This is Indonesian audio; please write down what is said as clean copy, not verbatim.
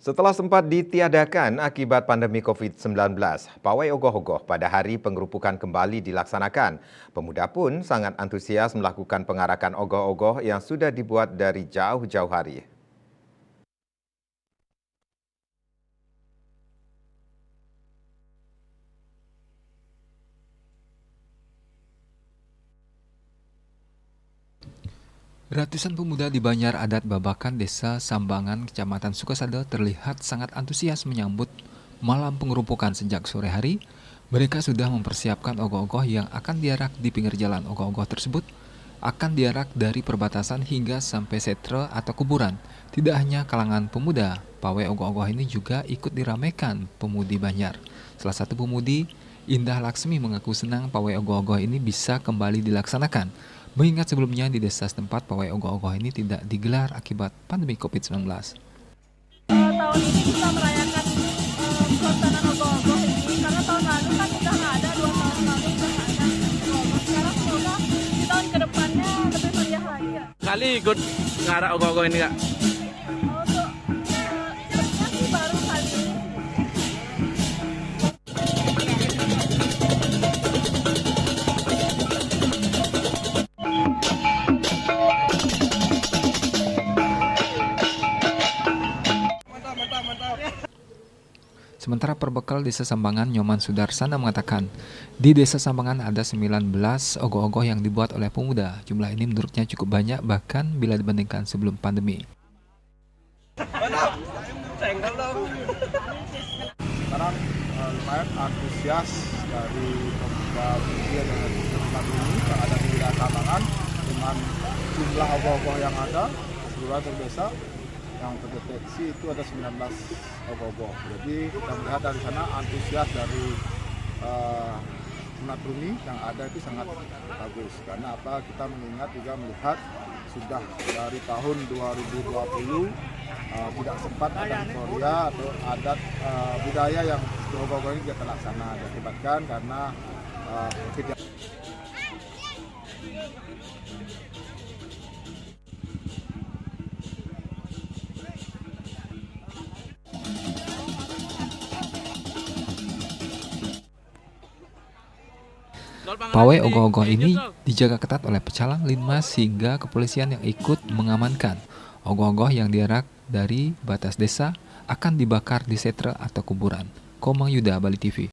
Setelah sempat ditiadakan akibat pandemi COVID-19, pawai ogoh-ogoh pada hari pengerupukan kembali dilaksanakan. Pemuda pun sangat antusias melakukan pengarakan ogoh-ogoh yang sudah dibuat dari jauh-jauh hari. Ratusan pemuda di Banjar Adat Babakan, Desa Sambangan, Kecamatan Sukasada terlihat sangat antusias menyambut malam pengerupukan sejak sore hari. Mereka sudah mempersiapkan ogoh-ogoh yang akan diarak di pinggir jalan. Ogoh-ogoh tersebut akan diarak dari perbatasan hingga sampai setre atau kuburan. Tidak hanya kalangan pemuda, pawai ogoh-ogoh ini juga ikut diramaikan pemudi Banjar. Salah satu pemudi, Indah Laksmi, mengaku senang pawai ogoh-ogoh ini bisa kembali dilaksanakan. Mengingat sebelumnya di desa setempat pawai ogoh-ogoh ini tidak digelar akibat pandemi COVID-19. Tahun ini kita merayakan pelaksanaan ogoh-ogoh ini karena tahun lalu kan udah nggak ada, 2 tahun lalu udah nggak ada ogoh-ogoh. Sekarang semoga di tahun kedepannya lebih meriah lagi ya. Kali ikut ngarak ogoh-ogoh ini kak? Untuk sebenarnya sih baru kali ini. Sementara perbekal Desa Sambangan, Nyoman Sudarsana, mengatakan di Desa Sambangan ada 19 ogoh-ogoh yang dibuat oleh pemuda. Jumlah ini menurutnya cukup banyak bahkan bila dibandingkan sebelum pandemi. Sekarang lumayan antusias dari pemuda yang ada di tempat ini yang ada di wilayah Sambangan dengan jumlah ogoh-ogoh yang ada seluruh desa yang terdeteksi itu ada 19 ogoh-ogoh. Jadi kita melihat dari sana antusias dari umat Rumi yang ada itu sangat bagus. Karena apa? Kita mengingat juga melihat sudah dari tahun 2020 tidak sempat ada euforia atau adat budaya yang ogoh-ogoh ini tidak terlaksana. Diakibatkan karena kejadian. Pawai ogoh-ogoh ini dijaga ketat oleh pecalang, linmas, hingga kepolisian yang ikut mengamankan. Ogoh-ogoh yang diarak dari batas desa akan dibakar di setre atau kuburan. Komang Yuda, Bali TV.